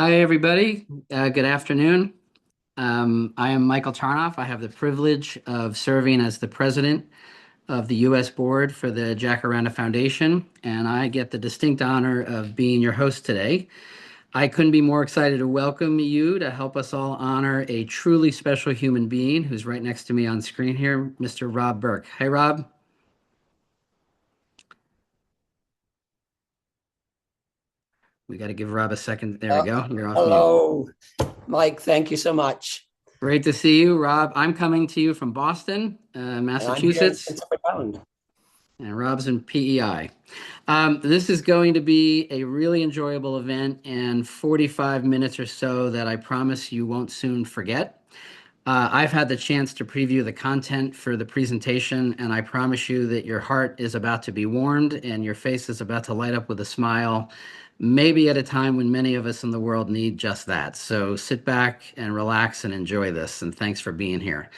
Hi, everybody. Good afternoon. I am Michael Tarnoff. I have the privilege of serving as the president of the U.S. board for the Jacaranda Foundation, and I get the distinct honor of being your host today. I couldn't be more excited to welcome you to help us all honor a truly special human being who's right next to me on screen here, Mr. Rob Burke. Hey, Rob. We got to give Rob a second. There we Uh, go. You're off mute. Hello, Mike. Thank you so much. Great to see you, Rob. I'm coming to you from Boston, And I'm here in Massachusetts. Suffolk Island. And Rob's in PEI. This is going to be a really enjoyable event and 45 minutes or so that I promise you won't soon forget. I've had the chance to preview the content for the presentation, and I promise you that your heart is about to be warmed and your face is about to light up with a smile, maybe at a time when many of us in the world need just that. So sit back and relax and enjoy this, and thanks for being here.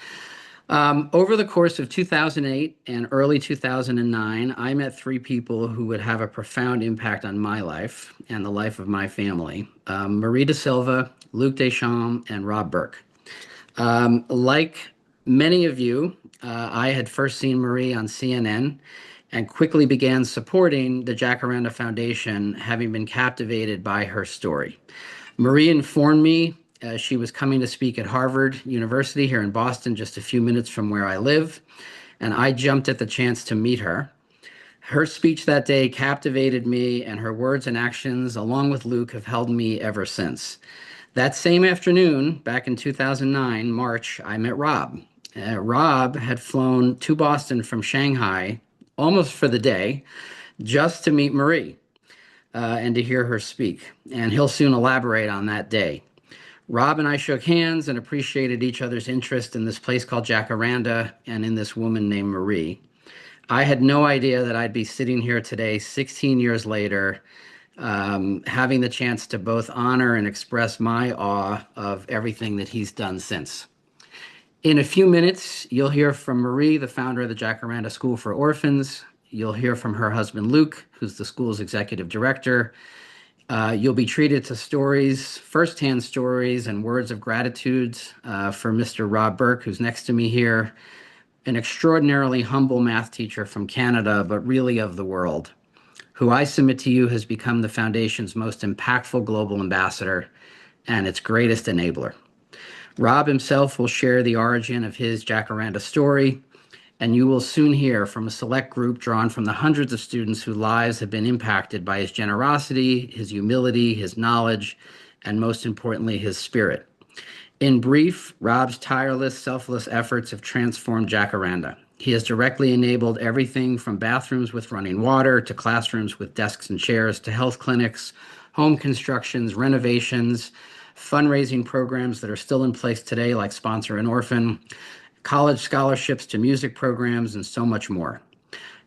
Over the course of 2008 and early 2009, I met three people who would have a profound impact on my life and the life of my family: Marie De Silva, Luc Deschamps, and Rob Burke. Like many of you, I had first seen Marie on CNN and quickly began supporting the Jacaranda Foundation, having been captivated by her story. Marie informed me she was coming to speak at Harvard University here in Boston, just a few minutes from where I live, and I jumped at the chance to meet her. Her speech that day captivated me, and her words and actions, along with Luke, have held me ever since. That same afternoon, back in 2009, March, I met Rob. Rob had flown to Boston from Shanghai almost for the day just to meet Marie and to hear her speak. And he'll soon elaborate on that day. Rob and I shook hands and appreciated each other's interest in this place called Jacaranda and in this woman named Marie. I had no idea that I'd be sitting here today, 16 years later, having the chance to both honor and express my awe of everything that he's done since. In a few minutes, you'll hear from Marie, the founder of the Jacaranda School for Orphans. You'll hear from her husband, Luke, who's the school's executive director. You'll be treated to stories, firsthand stories, and words of gratitude for Mr. Rob Burke, who's next to me here, an extraordinarily humble math teacher from Canada, but really of the world, who I submit to you has become the foundation's most impactful global ambassador and its greatest enabler. Rob himself will share the origin of his Jacaranda story, and you will soon hear from a select group drawn from the hundreds of students whose lives have been impacted by his generosity, his humility, his knowledge, and most importantly, his spirit. In brief, Rob's tireless, selfless efforts have transformed Jacaranda. He has directly enabled everything from bathrooms with running water to classrooms with desks and chairs to health clinics, home constructions, renovations, fundraising programs that are still in place today, like Sponsor an Orphan, college scholarships to music programs, and so much more.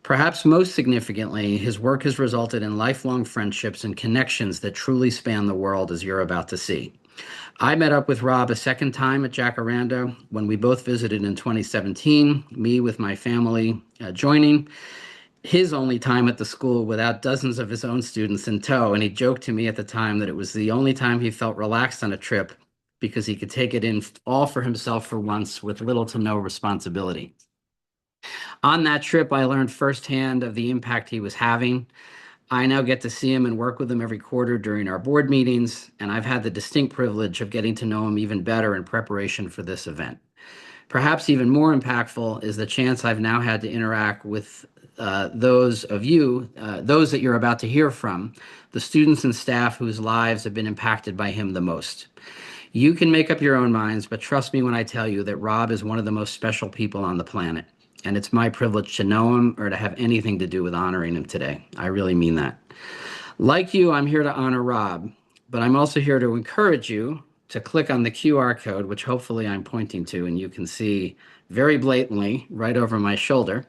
Perhaps most significantly, his work has resulted in lifelong friendships and connections that truly span the world, as you're about to see. I met up with Rob a second time at Jacaranda when we both visited in 2017, me with my family joining. His only time at the school without dozens of his own students in tow, and he joked to me at the time that it was the only time he felt relaxed on a trip because he could take it in all for himself for once with little to no responsibility. On that trip, I learned firsthand of the impact he was having. I now get to see him and work with him every quarter during our board meetings, and I've had the distinct privilege of getting to know him even better in preparation for this event. Perhaps even more impactful is the chance I've now had to interact with those of you, those that you're about to hear from, the students and staff whose lives have been impacted by him the most. You can make up your own minds, but trust me when I tell you that Rob is one of the most special people on the planet. And it's my privilege to know him or to have anything to do with honoring him today. I really mean that. Like you, I'm here to honor Rob, but I'm also here to encourage you to click on the QR code, which hopefully I'm pointing to and you can see very blatantly right over my shoulder,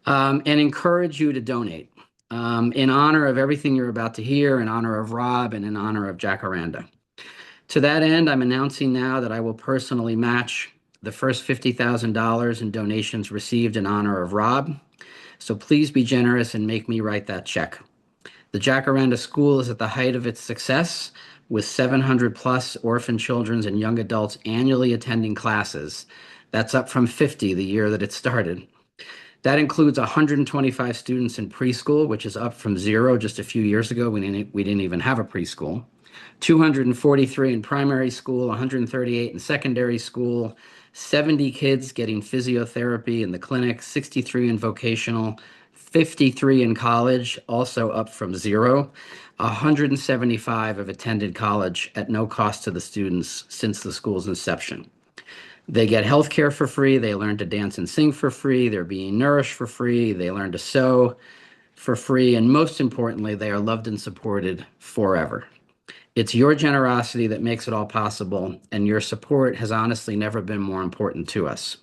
and encourage you to donate in honor of everything you're about to hear, in honor of Rob, and in honor of Jacaranda. To that end, I'm announcing now that I will personally match the first $50,000 in donations received in honor of Rob. So please be generous and make me write that check. The Jacaranda School is at the height of its success, with 700 plus orphan children and young adults annually attending classes. That's up from 50 the year that it started. That includes 125 students in preschool, which is up from 0 just a few years ago. We didn't even have a preschool. 243 in primary school, 138 in secondary school, 70 kids getting physiotherapy in the clinic, 63 in vocational, 53 in college, also up from 0. 175 have attended college at no cost to the students since the school's inception. They get health care for free. They learn to dance and sing for free. They're being nourished for free. They learn to sew for free. And most importantly, they are loved and supported forever. It's your generosity that makes it all possible, and your support has honestly never been more important to us.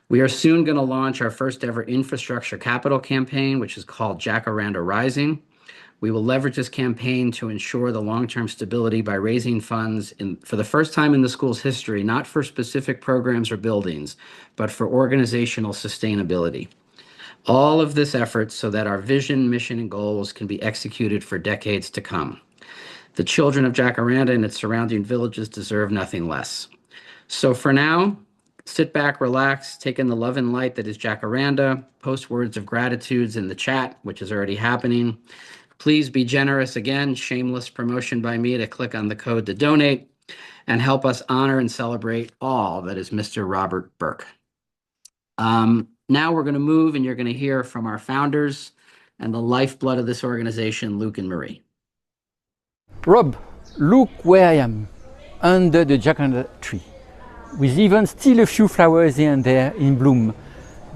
We are soon going to launch our first ever infrastructure capital campaign, which is called Jacaranda Rising. We will leverage this campaign to ensure the long-term stability by raising funds for the first time in the school's history, not for specific programs or buildings, but for organizational sustainability. All of this effort so that our vision, mission, and goals can be executed for decades to come. The children of Jacaranda and its surrounding villages deserve nothing less. So for now, sit back, relax, take in the love and light that is Jacaranda, post words of gratitudes in the chat, which is already happening. Please be generous again, shameless promotion by me to click on the code to donate and help us honor and celebrate all that is Mr. Robert Burke. Now we're going to move and you're going to hear from our founders and the lifeblood of this organization, Luke and Marie. Rob, look where I am, under the Jacaranda tree, with even still a few flowers here and there in bloom.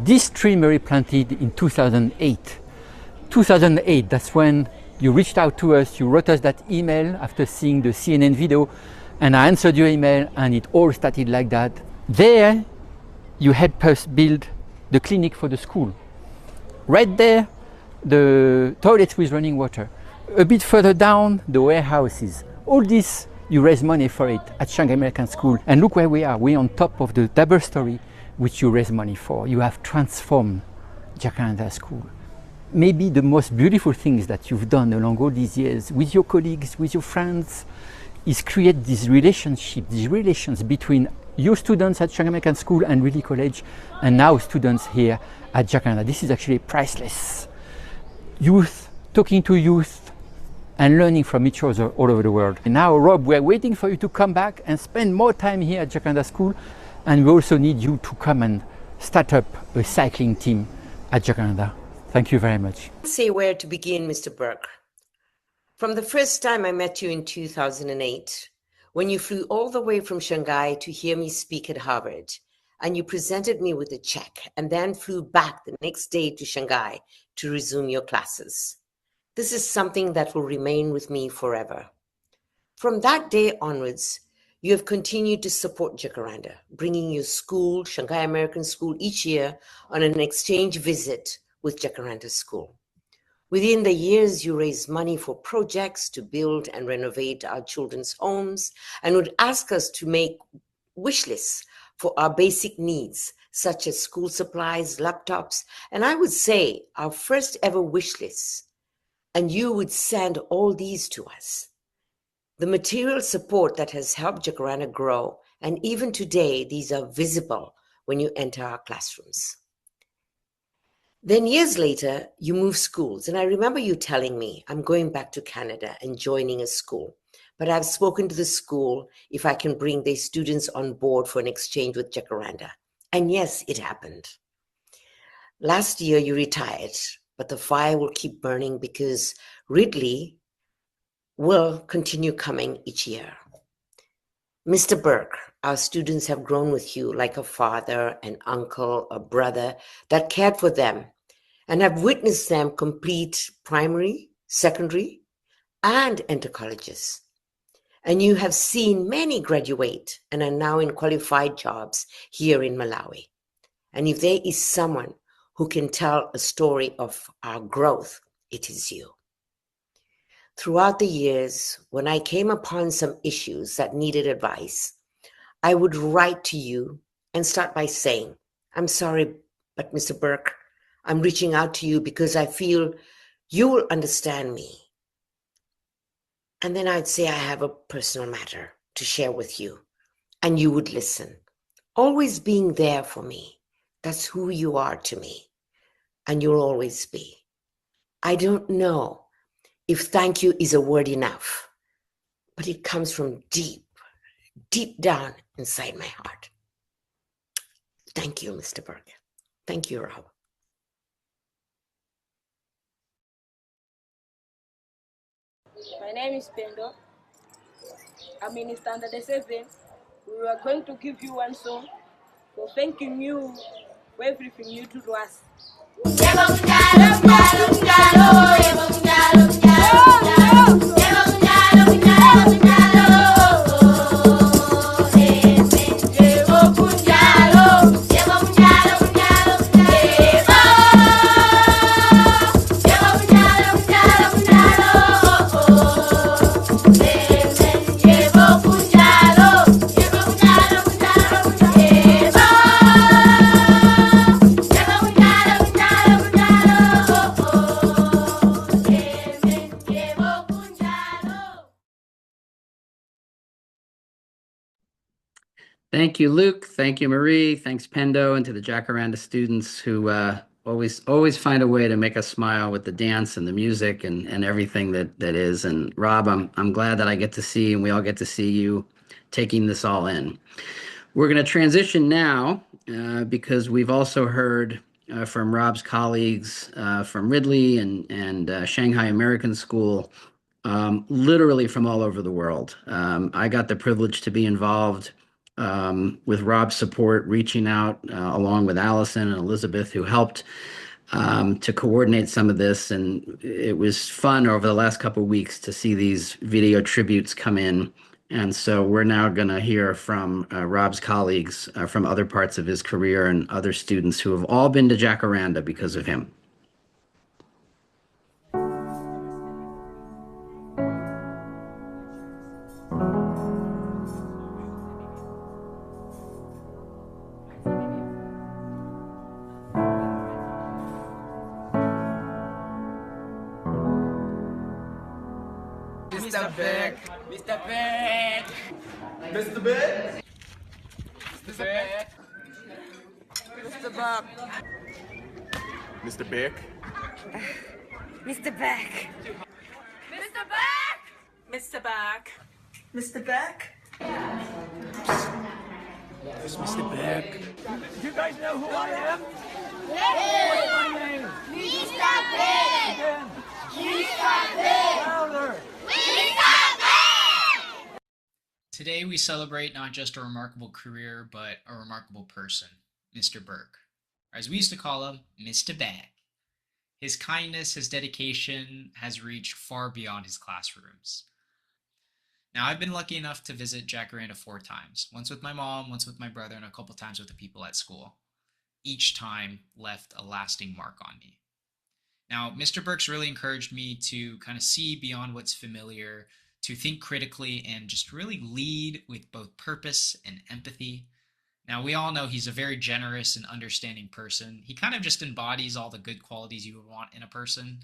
This tree Marie planted in 2008. 2008, that's when you reached out to us, you wrote us that email after seeing the CNN video, and I answered your email, and it all started like that. There, you helped us build the clinic for the school. Right there, the toilets with running water. A bit further down, the warehouses. All this, you raise money for it at Shanghai American School. And look where we are. We're on top of the double story, which you raise money for. You have transformed Jacaranda School. Maybe the most beautiful things that you've done along all these years with your colleagues, with your friends, is create this relationship, these relations between your students at Shanghai American School and Ridley College, and now students here at Jacaranda. This is actually priceless. Youth, talking to youth, and learning from each other all over the world. And now, Rob, we're waiting for you to come back and spend more time here at Jacaranda School, and we also need you to come and start up a cycling team at Jacaranda. Thank you very much. I can't say where to begin, Mr. Burke. From the first time I met you in 2008, when you flew all the way from Shanghai to hear me speak at Harvard, and you presented me with a check and then flew back the next day to Shanghai to resume your classes. This is something that will remain with me forever. From that day onwards, you have continued to support Jacaranda, bringing your school, Shanghai American School, each year on an exchange visit with Jacaranda School. Within the years, you raised money for projects to build and renovate our children's homes and would ask us to make wish lists for our basic needs, such as school supplies, laptops, and I would say our first ever wish lists. And you would send all these to us. The material support that has helped Jacaranda grow, and even today, these are visible when you enter our classrooms. Then years later, you moved schools, and I remember you telling me, I'm going back to Canada and joining a school, but I've spoken to the school if I can bring their students on board for an exchange with Jacaranda. And yes, it happened. Last year, you retired, but the fire will keep burning because Ridley will continue coming each year. Mr. Burke, our students have grown with you like a father, an uncle, a brother that cared for them and have witnessed them complete primary, secondary, and enter colleges. And you have seen many graduate and are now in qualified jobs here in Malawi. And if there is someone who can tell a story of our growth, it is you. Throughout the years, when I came upon some issues that needed advice, I would write to you and start by saying, I'm sorry, but Mr. Burke, I'm reaching out to you because I feel you will understand me. And then I'd say I have a personal matter to share with you, and you would listen. Always being there for me. That's who you are to me, and you'll always be. I don't know if thank you is a word enough, but it comes from deep, deep down inside my heart. Thank you, Mr. Burke. Thank you, Rob. My name is Pendo. I'm in Standard 7. We are going to give you one song for thanking you for everything you do to us. Thank you, Luke. Thank you, Marie. Thanks, Pendo, and to the Jacaranda students who always find a way to make us smile with the dance and the music and everything that is. And Rob, I'm glad that I get to see and we all get to see you taking this all in. We're going to transition now because we've also heard from Rob's colleagues from Ridley and Shanghai American School, literally from all over the world. I got the privilege to be involved with Rob's support, reaching out along with Allison and Elizabeth, who helped to coordinate some of this. And it was fun over the last couple of weeks to see these video tributes come in. And so we're now going to hear from Rob's colleagues from other parts of his career and other students who have all been to Jacaranda because of him. Mr. Burke! Mr. Burke! Mr. Burke! Mr. Burke! Mr. Burke! Mr. Burke! Mr. Burke! Mr. Burke! Mr. Burke! Mr. Burke! It's Mr. Burke. Do you guys know who I am? What's my name? Mr. Burke! Again. Mr. Burke! Louder! Today we celebrate not just a remarkable career, but a remarkable person, Mr. Burke. Or as we used to call him, Mr. Burke. His kindness, his dedication has reached far beyond his classrooms. Now, I've been lucky enough to visit Jacaranda 4 times, once with my mom, once with my brother, and a couple times with the people at school. Each time left a lasting mark on me. Now, Mr. Burke's really encouraged me to kind of see beyond what's familiar, to think critically, and just really lead with both purpose and empathy. Now, we all know he's a very generous and understanding person. He kind of just embodies all the good qualities you would want in a person.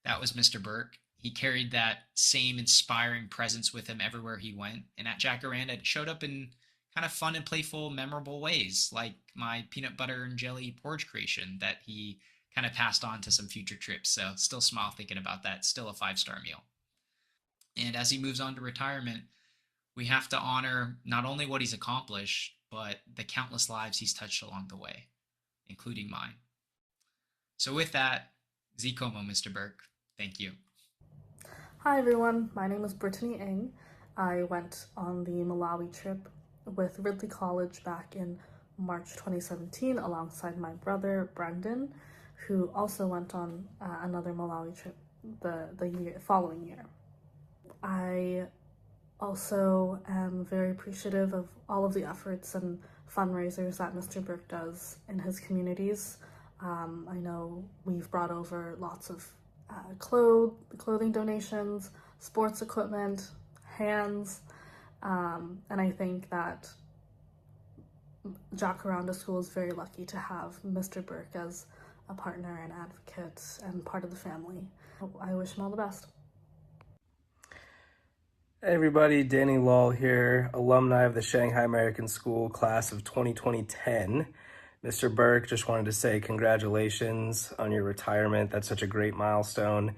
That was Mr. Burke. He carried that same inspiring presence with him everywhere he went. And at Jacaranda, it showed up in kind of fun and playful, memorable ways, like my peanut butter and jelly porridge creation that he kind of passed on to some future trips. So still smile thinking about that. Still a 5-star meal. And as he moves on to retirement, we have to honor not only what he's accomplished, but the countless lives he's touched along the way, including mine. So with that, Zikomo, Mr. Burke. Thank you. Hi everyone, my name is Brittany Ng. I went on the Malawi trip with Ridley College back in March 2017 alongside my brother Brendan, who also went on another Malawi trip the following year. I also am very appreciative of all of the efforts and fundraisers that Mr. Burke does in his communities. I know we've brought over lots of clothing donations, sports equipment, hands, and I think that Jacaranda School is very lucky to have Mr. Burke as a partner and advocate and part of the family. I wish him all the best. Hey everybody, Danny Lull here, alumni of the Shanghai American School class of 2010. Mr. Burke, just wanted to say congratulations on your retirement. That's such a great milestone.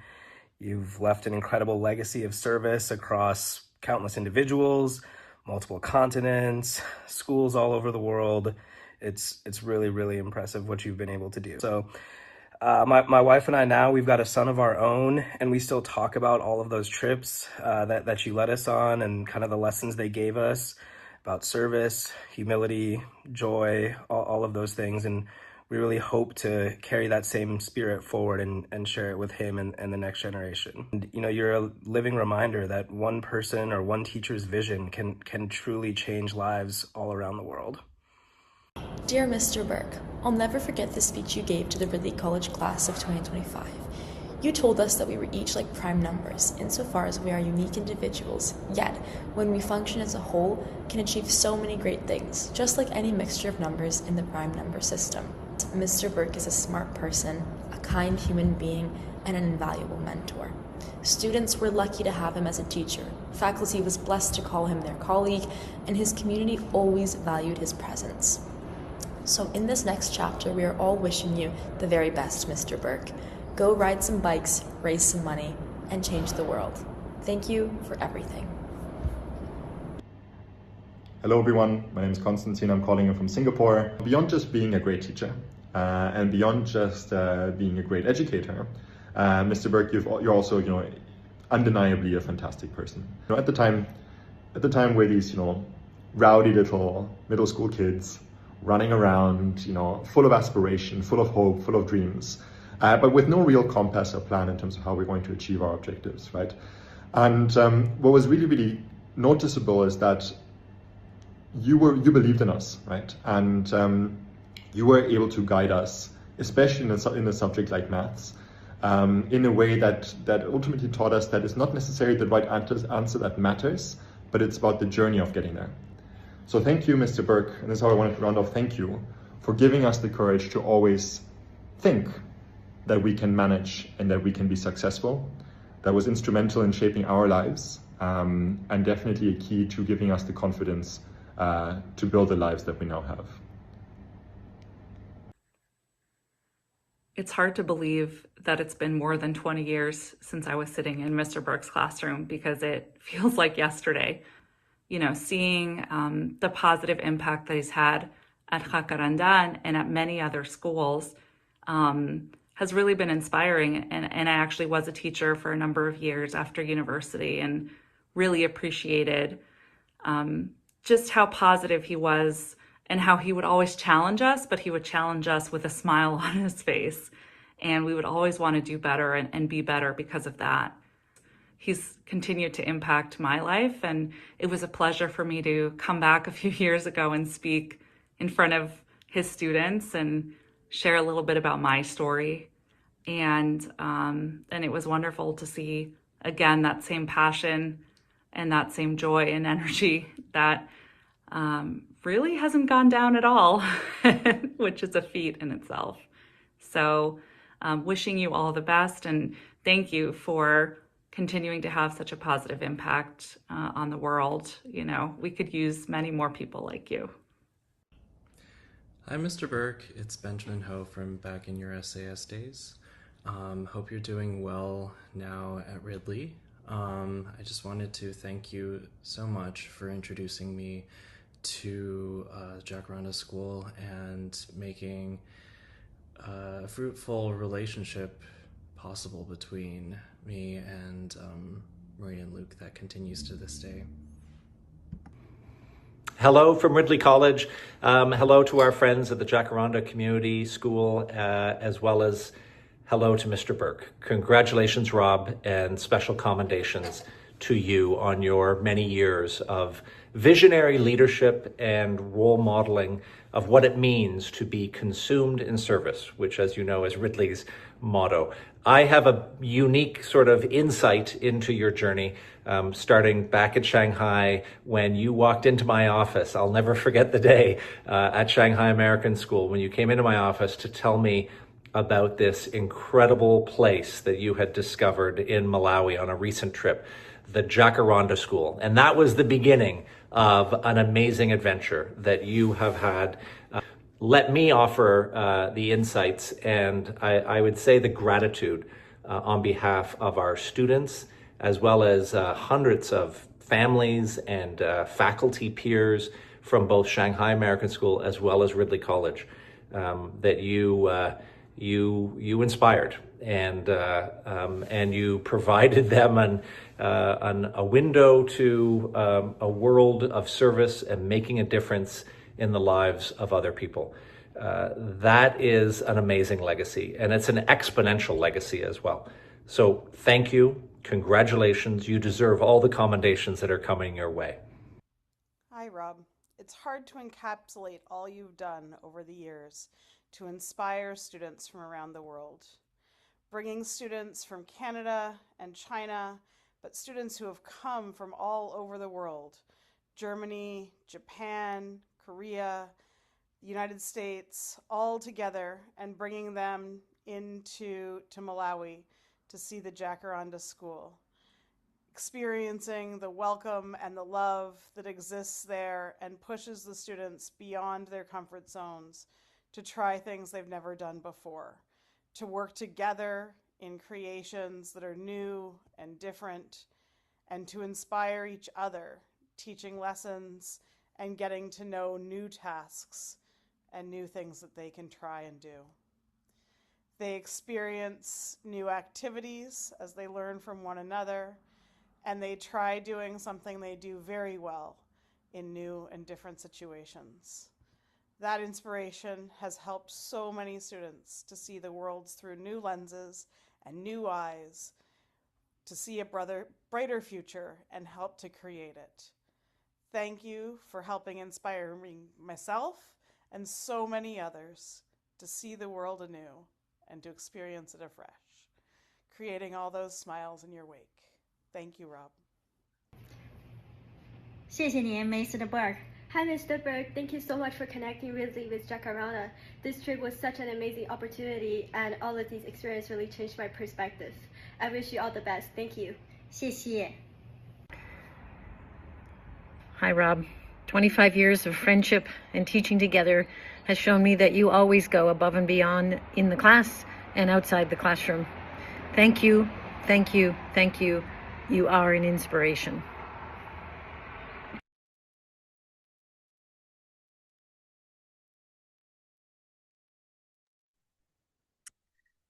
You've left an incredible legacy of service across countless individuals, multiple continents, schools all over the world. It's really, really impressive what you've been able to do. So my wife and I now, we've got a son of our own, and we still talk about all of those trips that you led us on and kind of the lessons they gave us about service, humility, joy, all of those things. And we really hope to carry that same spirit forward and share it with him and the next generation. And, you know, you're a living reminder that one person or one teacher's vision can truly change lives all around the world. Dear Mr. Burke, I'll never forget the speech you gave to the Ridley College class of 2025. You told us that we were each like prime numbers, insofar as we are unique individuals, yet, when we function as a whole, can achieve so many great things, just like any mixture of numbers in the prime number system. Mr. Burke is a smart person, a kind human being, and an invaluable mentor. Students were lucky to have him as a teacher, faculty was blessed to call him their colleague, and his community always valued his presence. So in this next chapter, we are all wishing you the very best, Mr. Burke. Go ride some bikes, raise some money, and change the world. Thank you for everything. Hello everyone, my name is Konstantin, I'm calling you from Singapore. Beyond just being a great teacher, and beyond just being a great educator, Mr. Burke, you're also, undeniably a fantastic person. At the time where these, rowdy little middle school kids running around, full of aspiration, full of hope, full of dreams, but with no real compass or plan in terms of how we're going to achieve our objectives, right? And what was really, really noticeable is that you believed in us, right? And you were able to guide us, especially in a subject like maths, in a way that ultimately taught us that it's not necessarily the right answer that matters, but it's about the journey of getting there. So thank you, Mr. Burke, and this is how I wanted to round off. Thank you for giving us the courage to always think that we can manage and that we can be successful. That was instrumental in shaping our lives, and definitely a key to giving us the confidence to build the lives that we now have. It's hard to believe that it's been more than 20 years since I was sitting in Mr. Burke's classroom, because it feels like yesterday. Seeing the positive impact that he's had at Jacaranda and at many other schools has really been inspiring. And I actually was a teacher for a number of years after university and really appreciated just how positive he was and how he would always challenge us, but he would challenge us with a smile on his face. And we would always want to do better and be better because of that. He's continued to impact my life, and it was a pleasure for me to come back a few years ago and speak in front of his students and share a little bit about my story. And it was wonderful to see, again, that same passion and that same joy and energy that really hasn't gone down at all, which is a feat in itself. So wishing you all the best, and thank you for continuing to have such a positive impact on the world. We could use many more people like you. Hi, Mr. Burke. It's Benjamin Ho from back in your SAS days. Hope you're doing well now at Ridley. I just wanted to thank you so much for introducing me to Jacaranda School and making a fruitful relationship possible between me and Marie and Luke that continues to this day. Hello from Ridley College. Hello to our friends at the Jacaranda Community School, as well as hello to Mr. Burke. Congratulations, Rob, and special commendations to you on your many years of visionary leadership and role modeling of what it means to be consumed in service, which, as you know, is Ridley's motto. I have a unique sort of insight into your journey, starting back at Shanghai when you walked into my office. I'll never forget the day at Shanghai American School when you came into my office to tell me about this incredible place that you had discovered in Malawi on a recent trip. the Jacaranda School. And that was the beginning of an amazing adventure that you have had. Let me offer the insights and I would say the gratitude on behalf of our students, as well as hundreds of families and faculty peers from both Shanghai American School as well as Ridley College, that you inspired and you provided them a window to a world of service and making a difference in the lives of other people. That is an amazing legacy, and it's an exponential legacy as well. So thank you, congratulations, you deserve all the commendations that are coming your way. Hi, Rob. It's hard to encapsulate all you've done over the years to inspire students from around the world. Bringing students from Canada and China, but students who have come from all over the world, Germany, Japan, Korea, the United States, all together, and bringing them into Malawi to see the Jacaranda School. Experiencing the welcome and the love that exists there and pushes the students beyond their comfort zones to try things they've never done before, to work together in creations that are new and different, and to inspire each other, teaching lessons and getting to know new tasks and new things that they can try and do. They experience new activities as they learn from one another, and they try doing something they do very well in new and different situations. That inspiration has helped so many students to see the world through new lenses and new eyes, to see a brighter future and help to create it. Thank you for helping inspire me, myself and so many others to see the world anew and to experience it afresh, creating all those smiles in your wake. Thank you, Rob. 谢谢您 Mr. Burke. Hi, Mr. Burke. Thank you so much for connecting Ridley with Jacaranda. This trip was such an amazing opportunity, and all of these experiences really changed my perspective. I wish you all the best. Thank you. 谢谢. Hi, Rob. 25 years of friendship and teaching together has shown me that you always go above and beyond in the class and outside the classroom. Thank you, thank you, thank you. You are an inspiration.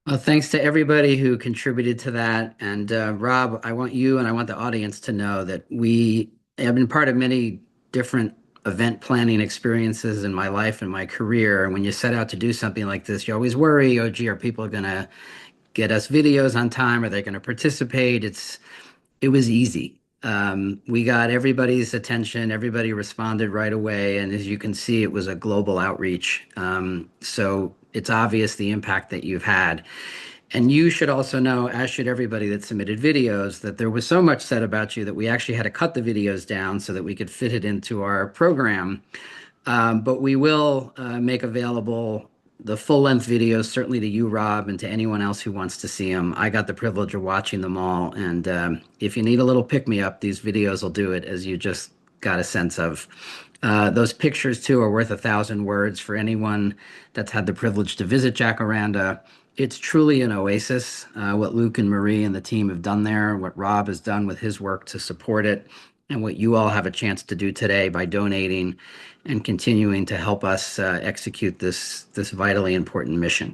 Well, thanks to everybody who contributed to that. And Rob, I want you and I want the audience to know that we have been part of many different event planning experiences in my life and my career. And when you set out to do something like this, you always worry, oh, gee, are people going to get us videos on time? Are they going to participate? It was easy. We got everybody's attention. Everybody responded right away. And as you can see, it was a global outreach. So it's obvious the impact that you've had. And you should also know, as should everybody that submitted videos, that there was so much said about you that we actually had to cut the videos down so that we could fit it into our program. But we will make available the full-length videos, certainly to you, Rob, and to anyone else who wants to see them. I got the privilege of watching them all. And if you need a little pick-me-up, these videos will do it, as you just got a sense of. Those pictures, too, are worth 1,000 words for anyone that's had the privilege to visit Jacaranda. It's truly an oasis, what Luke and Marie and the team have done there, what Rob has done with his work to support it, and what you all have a chance to do today by donating and continuing to help us execute this vitally important mission.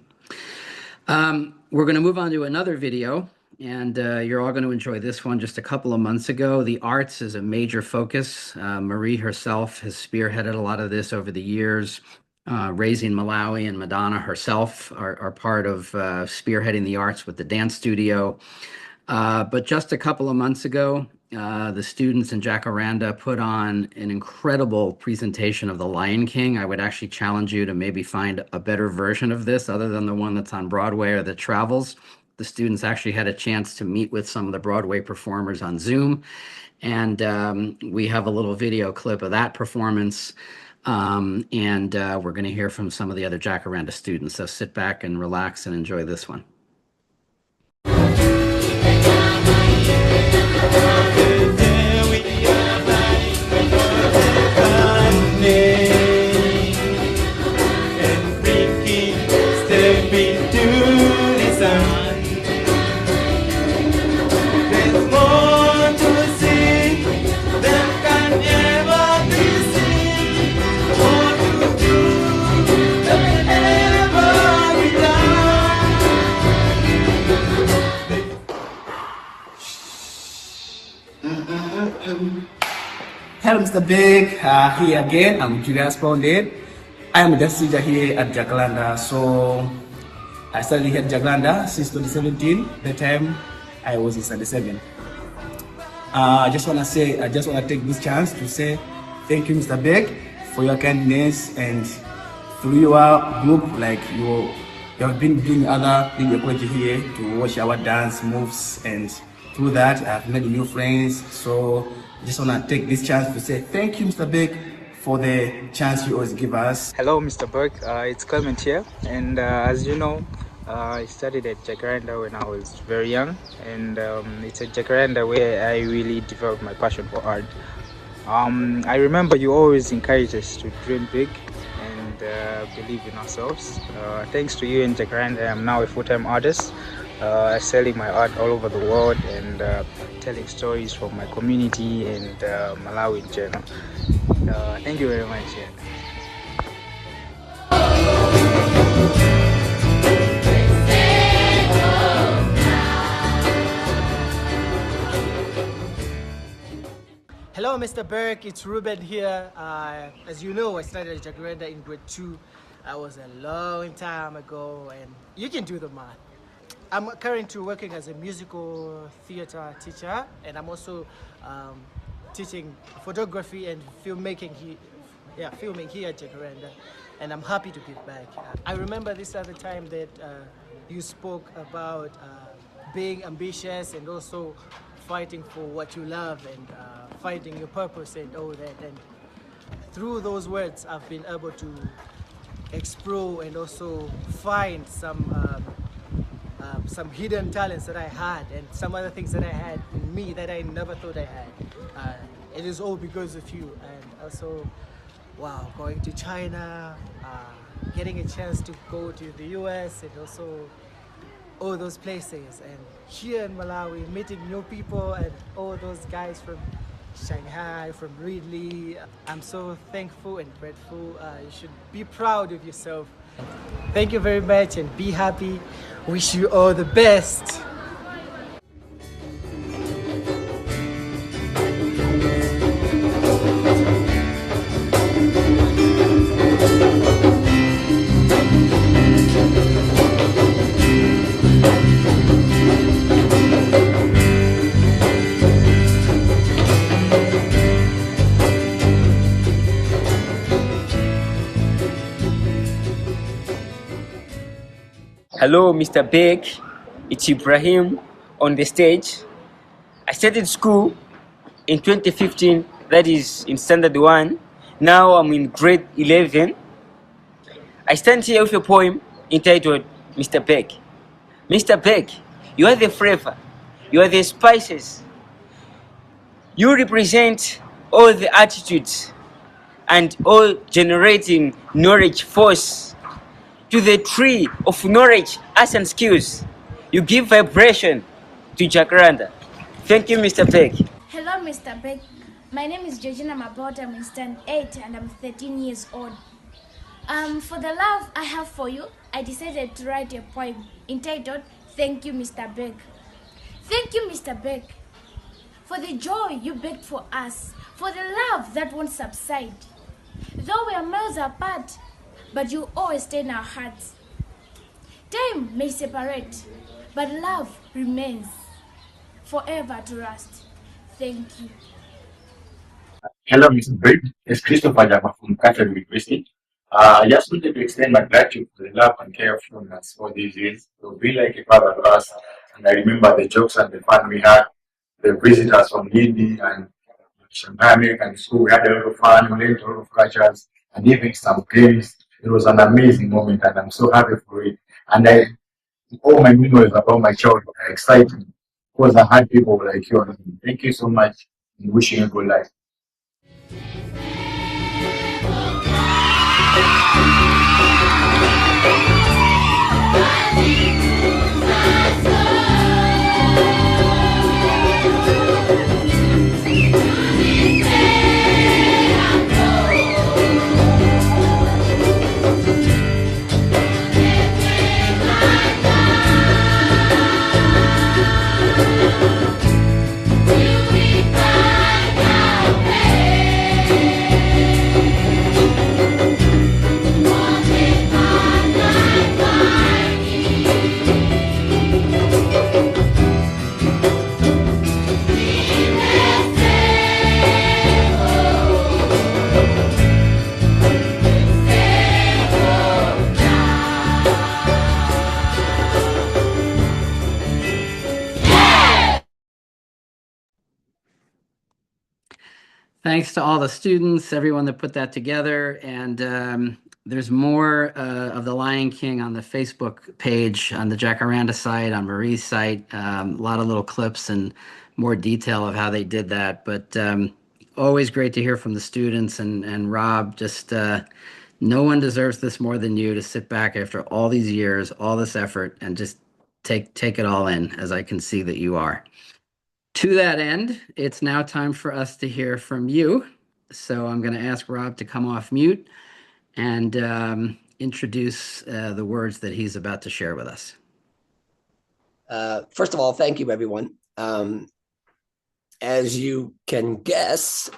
We're going to move on to another video, and you're all going to enjoy this one. Just a couple of months ago, the arts is a major focus. Marie herself has spearheaded a lot of this over the years. Raising Malawi and Madonna herself are part of spearheading the arts with the dance studio. But just a couple of months ago, the students in Jacaranda put on an incredible presentation of The Lion King. I would actually challenge you to maybe find a better version of this other than the one that's on Broadway or that travels. The students actually had a chance to meet with some of the Broadway performers on Zoom. And we have a little video clip of that performance. And we're going to hear from some of the other Jacaranda students. So sit back and relax and enjoy this one. Hello, Mr. Big. Here again. I'm Julius Pounded. I am a desk teacher here at Jacaranda. So I started here at Jacaranda since 2017. The time I was in 77. I just want to take this chance to say thank you, Mr. Big, for your kindness, and through your group, like you have been doing your project here to watch our dance moves, and through that I've made new friends. So I just want to take this chance to say thank you, Mr. Burke, for the chance you always give us. Hello, Mr. Burke. It's Clement here, and as you know, I studied at Jacaranda when I was very young, and it's at Jacaranda where I really developed my passion for art. I remember you always encouraged us to dream big and believe in ourselves. Thanks to you and Jacaranda, I'm now a full-time artist, selling my art all over the world and telling stories from my community and Malawi in general. Thank you very much. Yeah. Hello, Mr. Burke. It's Ruben here. As you know, I started at Jacaranda in grade 2. That was a long time ago, and you can do the math. I'm currently working as a musical theater teacher, and I'm also teaching photography and filmmaking filming here at Jacaranda, and I'm happy to give back. I remember this other time that you spoke about being ambitious and also fighting for what you love and finding your purpose and all that. And through those words, I've been able to explore and also find some hidden talents that I had and some other things that I had in me that I never thought I had. It is all because of you. And also, wow, going to China, getting a chance to go to the US, and also all those places, and here in Malawi, meeting new people and all those guys from Shanghai, from Ridley. I'm so thankful and grateful. You should be proud of yourself. Thank you very much, and be happy. Wish you all the best. Hello, Mr. Beck. It's Ibrahim on the stage. I started school in 2015, that is in standard 1. Now I'm in grade 11. I stand here with a poem entitled Mr. Beck. Mr. Beck, you are the flavor, you are the spices. You represent all the attitudes and all generating knowledge force to the tree of knowledge, arts and skills. You give vibration to Jacaranda. Thank you, Mr. Beck. Hello, Mr. Beck. My name is Georgina Mabot. I'm in stand 8 and I'm 13 years old. For the love I have for you, I decided to write a poem entitled Thank You, Mr. Beck. Thank you, Mr. Beck, for the joy you begged for us, for the love that won't subside. Though we are miles apart, but you always stay in our hearts. Time may separate, but love remains forever to last. Thank you. Hello, Mr. Burke. It's Christopher Jama from Catholic University. I just wanted to extend my gratitude for the love and care from us all these years. You've been like a father to us, and I remember the jokes and the fun we had, the visitors from Hindi and Shanghai American School. We had a lot of fun, we learned a lot of cultures, and even some games. It was an amazing moment, and I'm so happy for it. And all my memories about my childhood are exciting because I had people like you. Thank you so much, and wishing you a good life. You Thanks to all the students, everyone that put that together. And there's more of The Lion King on the Facebook page, on the Jacaranda site, on Marie's site. A lot of little clips and more detail of how they did that. But always great to hear from the students. And Rob, just no one deserves this more than you, to sit back after all these years, all this effort, and just take it all in, as I can see that you are. To that end, it's now time for us to hear from you. So I'm going to ask Rob to come off mute and introduce the words that he's about to share with us. First of all, thank you, everyone. As you can guess,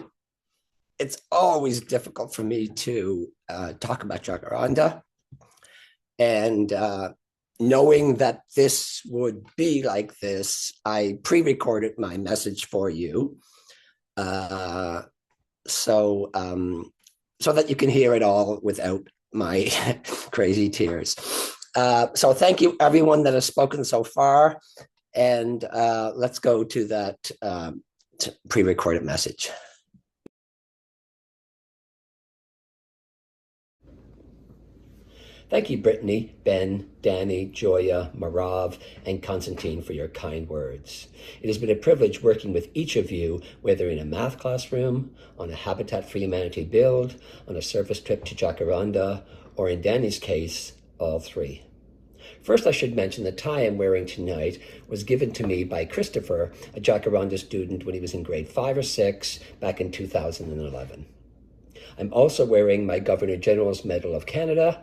it's always difficult for me to talk about Jacaranda. And knowing that this would be like this, I pre-recorded my message for you, so that you can hear it all without my crazy tears. So thank you, everyone that has spoken so far, and let's go to that pre-recorded message. Thank you, Brittany, Ben, Danny, Joya, Marav, and Constantine for your kind words. It has been a privilege working with each of you, whether in a math classroom, on a Habitat for Humanity build, on a service trip to Jacaranda, or in Danny's case, all three. First, I should mention the tie I'm wearing tonight was given to me by Christopher, a Jacaranda student when he was in grade 5 or 6 back in 2011. I'm also wearing my Governor General's Medal of Canada,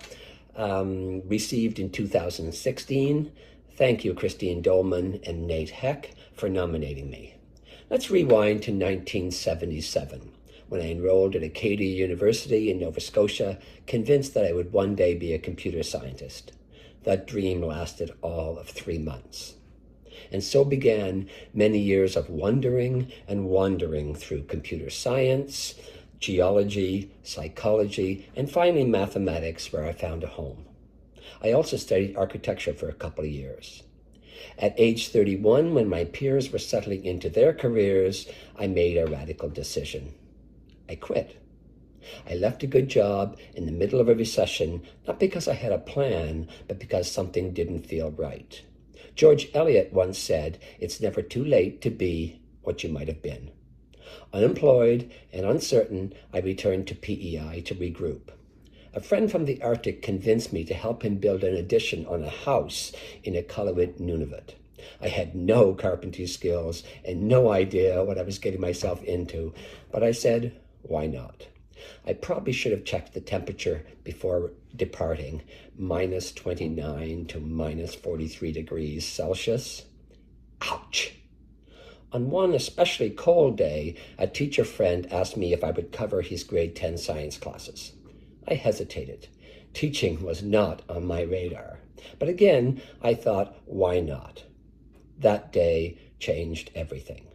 received in 2016. Thank you, Christine Dolman and Nate Heck, for nominating me. Let's rewind to 1977, when I enrolled at Acadia University in Nova Scotia, convinced that I would one day be a computer scientist. That dream lasted all of 3 months. And so began many years of wondering and wandering through computer science, geology, psychology, and finally mathematics, where I found a home. I also studied architecture for a couple of years. At age 31, when my peers were settling into their careers, I made a radical decision. I quit. I left a good job in the middle of a recession, not because I had a plan, but because something didn't feel right. George Eliot once said, "It's never too late to be what you might have been." Unemployed and uncertain, I returned to PEI to regroup. A friend from the Arctic convinced me to help him build an addition on a house in Iqaluit, Nunavut. I had no carpentry skills and no idea what I was getting myself into, but I said, why not? I probably should have checked the temperature before departing, minus 29 to minus 43 degrees Celsius. Ouch! On one especially cold day, a teacher friend asked me if I would cover his grade 10 science classes. I hesitated. Teaching was not on my radar. But again, I thought, why not? That day changed everything.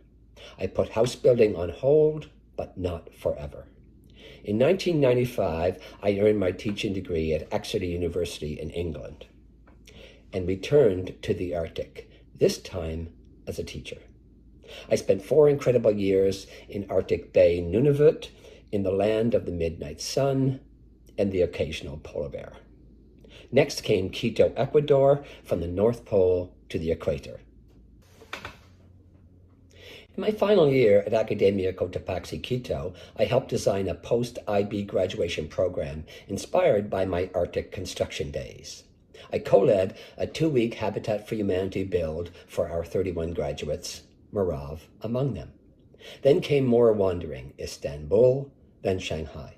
I put house building on hold, but not forever. In 1995, I earned my teaching degree at Exeter University in England and returned to the Arctic, this time as a teacher. I spent 4 incredible years in Arctic Bay, Nunavut, in the land of the midnight sun and the occasional polar bear. Next came Quito, Ecuador, from the North Pole to the equator. In my final year at Academia Cotopaxi, Quito, I helped design a post-IB graduation program inspired by my Arctic construction days. I co-led a 2-week Habitat for Humanity build for our 31 graduates, Marav among them. Then came more wandering, Istanbul, then Shanghai.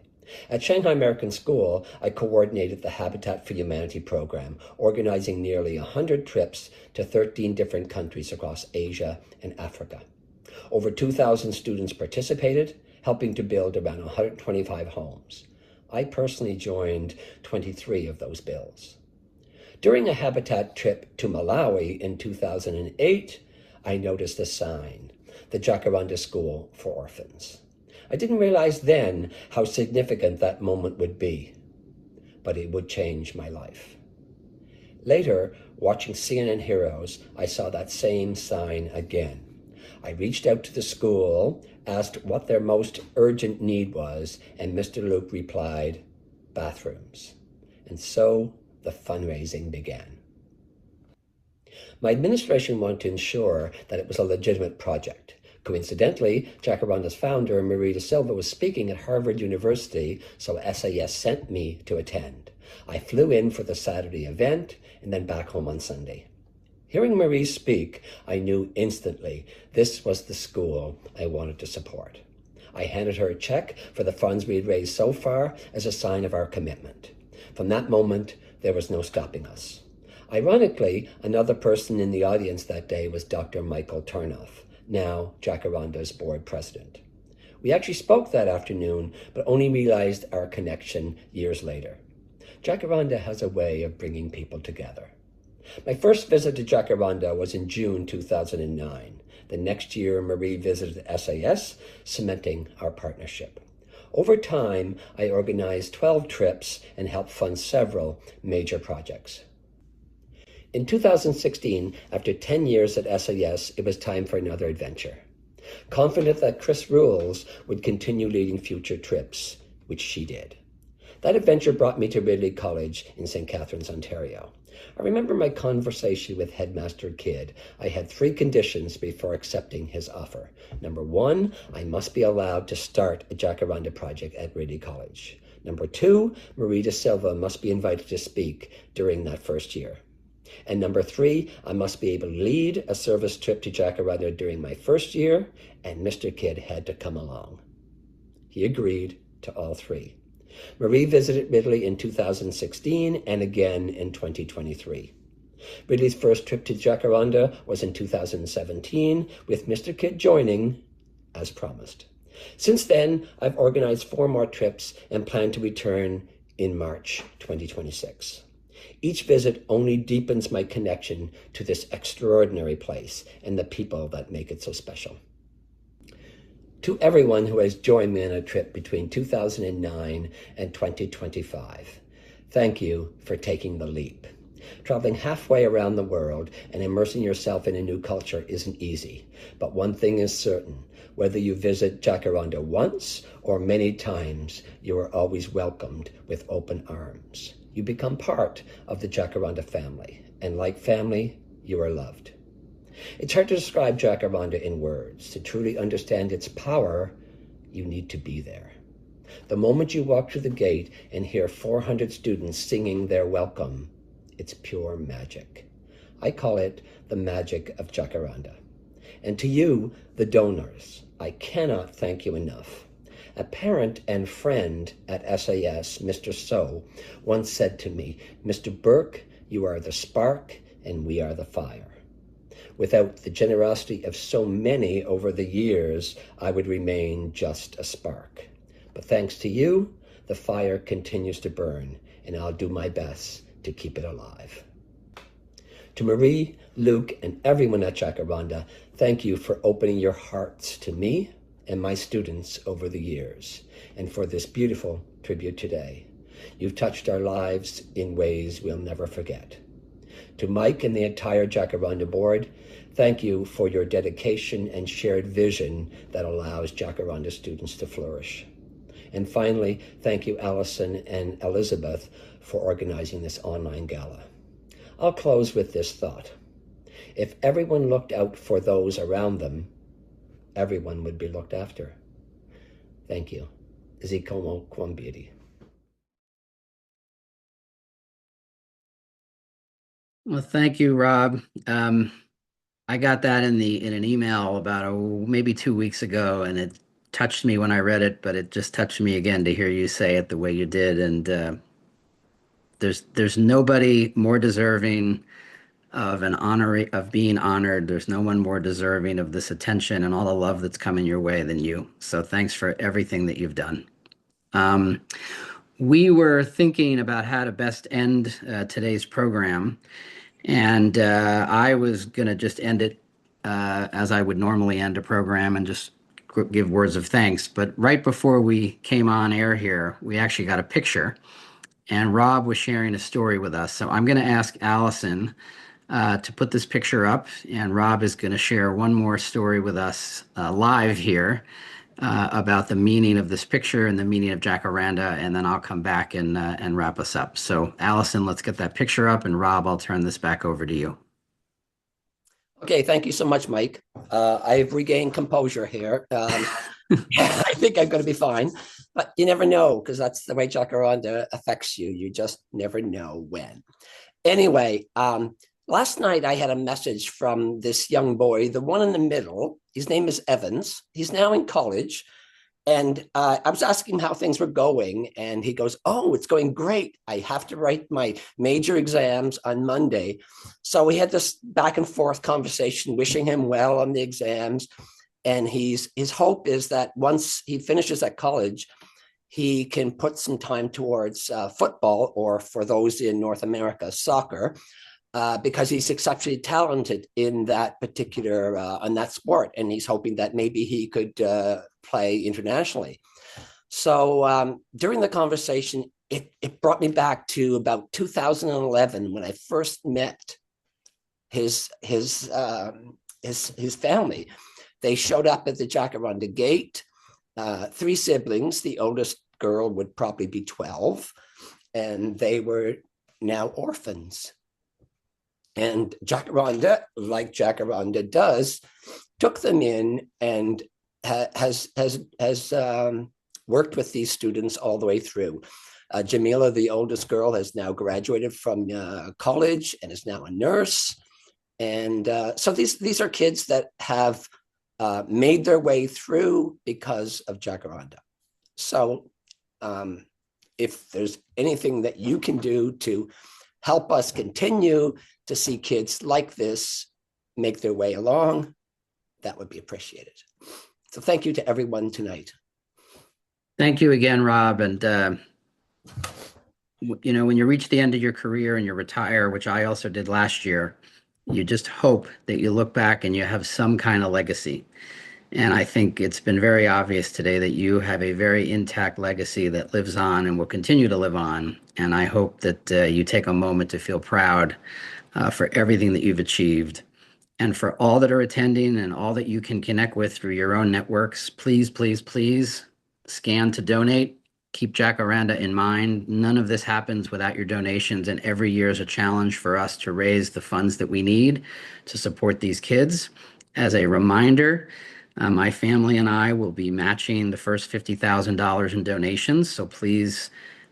At Shanghai American School, I coordinated the Habitat for Humanity program, organizing nearly 100 trips to 13 different countries across Asia and Africa. Over 2,000 students participated, helping to build around 125 homes. I personally joined 23 of those builds. During a Habitat trip to Malawi in 2008, I noticed a sign, the Jacaranda School for Orphans. I didn't realize then how significant that moment would be, but it would change my life. Later, watching CNN Heroes, I saw that same sign again. I reached out to the school, asked what their most urgent need was, and Mr. Luke replied, bathrooms. And so the fundraising began. My administration wanted to ensure that it was a legitimate project. Coincidentally, Jacaranda's founder, Marie da Silva, was speaking at Harvard University, so SAS sent me to attend. I flew in for the Saturday event and then back home on Sunday. Hearing Marie speak, I knew instantly this was the school I wanted to support. I handed her a check for the funds we had raised so far as a sign of our commitment. From that moment, there was no stopping us. Ironically, another person in the audience that day was Dr. Michael Turnoff, now Jacaranda's board president. We actually spoke that afternoon, but only realized our connection years later. Jacaranda has a way of bringing people together. My first visit to Jacaranda was in June 2009. The next year, Marie visited SAS, cementing our partnership. Over time, I organized 12 trips and helped fund several major projects. In 2016, after 10 years at SAS, it was time for another adventure. Confident that Chris Rules would continue leading future trips, which she did. That adventure brought me to Ridley College in St. Catharines, Ontario. I remember my conversation with Headmaster Kidd. I had 3 conditions before accepting his offer. Number 1, I must be allowed to start a Jacaranda project at Ridley College. Number 2, Marie da Silva must be invited to speak during that first year. And number 3, I must be able to lead a service trip to Jacaranda during my first year, and Mr. Kidd had to come along. He agreed to all 3. Marie visited Ridley in 2016 and again in 2023. Ridley's first trip to Jacaranda was in 2017, with Mr. Kidd joining as promised. Since then, I've organized 4 more trips and plan to return in March 2026. Each visit only deepens my connection to this extraordinary place and the people that make it so special. To everyone who has joined me on a trip between 2009 and 2025, thank you for taking the leap. Traveling halfway around the world and immersing yourself in a new culture isn't easy, but one thing is certain. Whether you visit Jacaranda once or many times, you are always welcomed with open arms. You become part of the Jacaranda family, and like family, you are loved. It's hard to describe Jacaranda in words. To truly understand its power, you need to be there. The moment you walk through the gate and hear 400 students singing their welcome, it's pure magic. I call it the magic of Jacaranda. And to you, the donors, I cannot thank you enough. A parent and friend at SAS, Mr. So, once said to me, Mr. Burke, you are the spark and we are the fire. Without the generosity of so many over the years, I would remain just a spark. But thanks to you, the fire continues to burn, and I'll do my best to keep it alive. To Marie, Luke, and everyone at Jacaranda, thank you for opening your hearts to me and my students over the years, and for this beautiful tribute today. You've touched our lives in ways we'll never forget. To Mike and the entire Jacaranda board, thank you for your dedication and shared vision that allows Jacaranda students to flourish. And finally, thank you, Allison and Elizabeth, for organizing this online gala. I'll close with this thought. If everyone looked out for those around them, everyone would be looked after. Thank you. Zikomo Kwambiri. Well, thank you, Rob. I got that in an email about maybe 2 weeks ago, and it touched me when I read it, but it just touched me again to hear you say it the way you did. And there's nobody more deserving of being honored. There's no one more deserving of this attention and all the love that's coming your way than you. So thanks for everything that you've done. We were thinking about how to best end today's program, and I was going to just end it as I would normally end a program and just give words of thanks. But right before we came on air here, we actually got a picture, and Rob was sharing a story with us. So I'm going to ask Allison to put this picture up, and Rob is going to share one more story with us live here about the meaning of this picture and the meaning of Jacaranda, and then I'll come back and wrap us up. So Allison, let's get that picture up, and Rob, I'll turn this back over to you. Okay, thank you so much, Mike. I've regained composure here. I think I'm going to be fine, but you never know, because that's the way Jacaranda affects you. You just never know when. Anyway, last night I had a message from this young boy, the one in the middle. His name is Evans. He's now in college. And I was asking him how things were going, and he goes, "Oh, it's going great. I have to write my major exams on Monday." So we had this back and forth conversation, wishing him well on the exams. And his hope is that once he finishes at college, he can put some time towards football, or for those in North America, soccer, because he's exceptionally talented in that particular, on that sport. And he's hoping that maybe he could play internationally. So during the conversation, it brought me back to about 2011 when I first met his family. They showed up at the Jacaranda gate, 3 siblings. The oldest girl would probably be 12, and they were now orphans. And Jacaranda, like Jacaranda does, took them in and has worked with these students all the way through. Jamila, the oldest girl, has now graduated from college and is now a nurse. And so these are kids that have made their way through because of Jacaranda. So if there's anything that you can do to help us continue to see kids like this make their way along, that would be appreciated. So thank you to everyone tonight. Thank you again, Rob. And, you know, when you reach the end of your career and you retire, which I also did last year, you just hope that you look back and you have some kind of legacy. And I think it's been very obvious today that you have a very intact legacy that lives on and will continue to live on. And I hope that you take a moment to feel proud for everything that you've achieved. And for all that are attending and all that you can connect with through your own networks, please, please, please scan to donate. Keep Jacaranda in mind. None of this happens without your donations, and every year is a challenge for us to raise the funds that we need to support these kids. As a reminder, my family and I will be matching the first $50,000 in donations, so please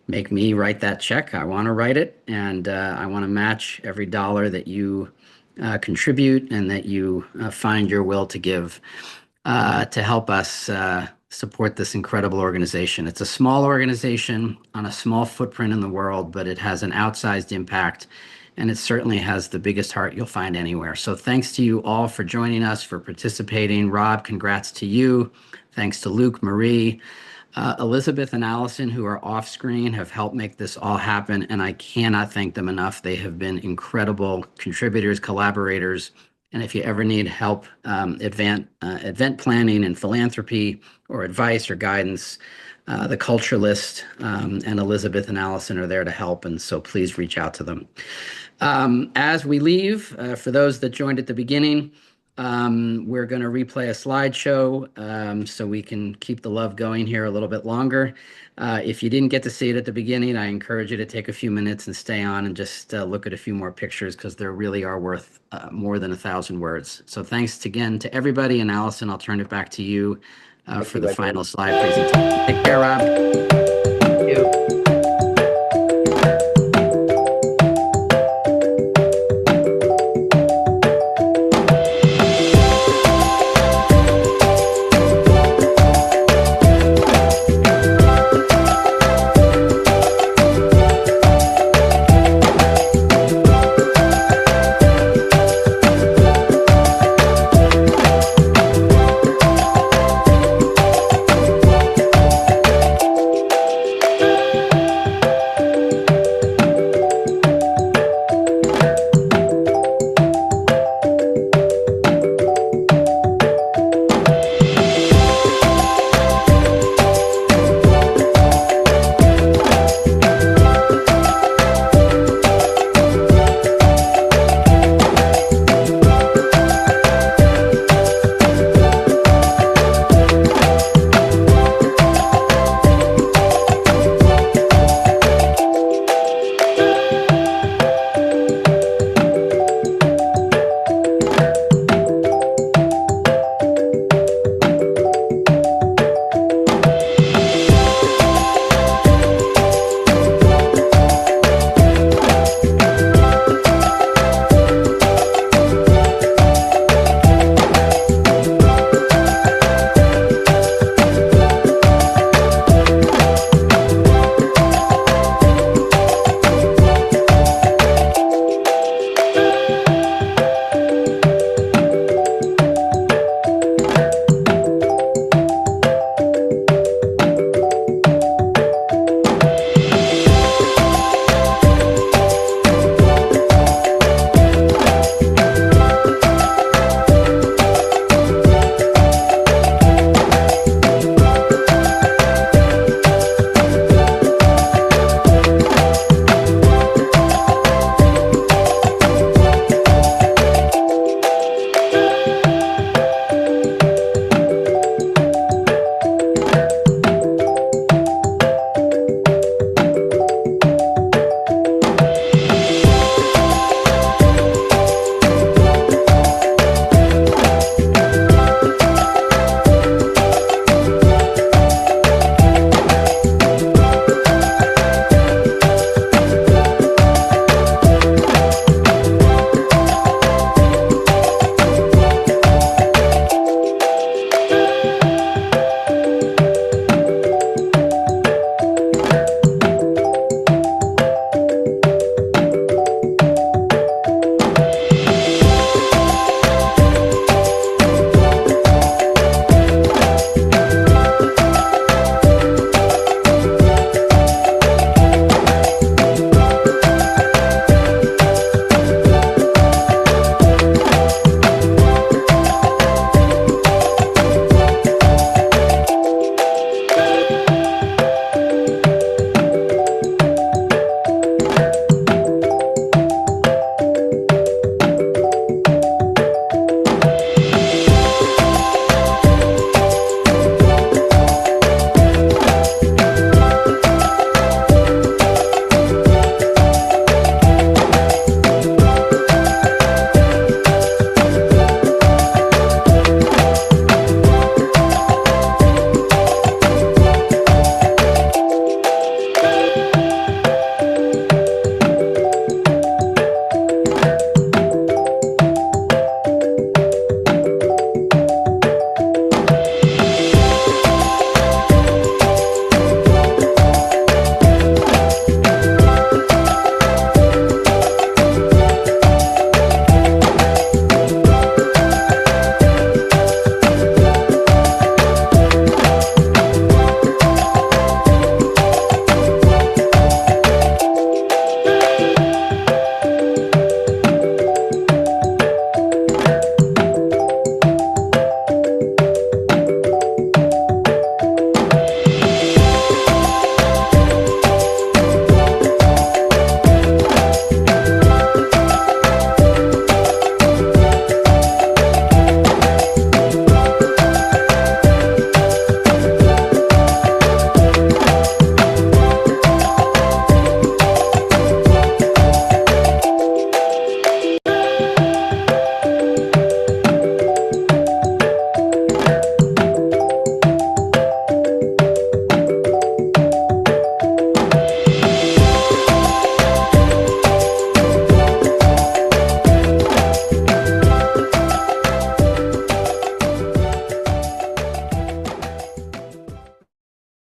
make me write that check. I want to write it, and I want to match every dollar that you contribute and that you find your will to give to help us support this incredible organization. It's a small organization on a small footprint in the world, but it has an outsized impact, and it certainly has the biggest heart you'll find anywhere. So thanks to you all for joining us, for participating. Rob, congrats to you. Thanks to Luke, Marie, Elizabeth and Allison, who are off screen, have helped make this all happen, and I cannot thank them enough. They have been incredible contributors, collaborators, and if you ever need help, event planning and philanthropy or advice or guidance, the Culture List and Elizabeth and Allison are there to help, and so please reach out to them. As we leave, for those that joined at the beginning, we're going to replay a slideshow so we can keep the love going here a little bit longer. If you didn't get to see it at the beginning, I encourage you to take a few minutes and stay on and just look at a few more pictures, because they really are worth more than 1,000 words. So thanks again to everybody, and Allison, I'll turn it back to you for the final slide presentation. Take care, Rob.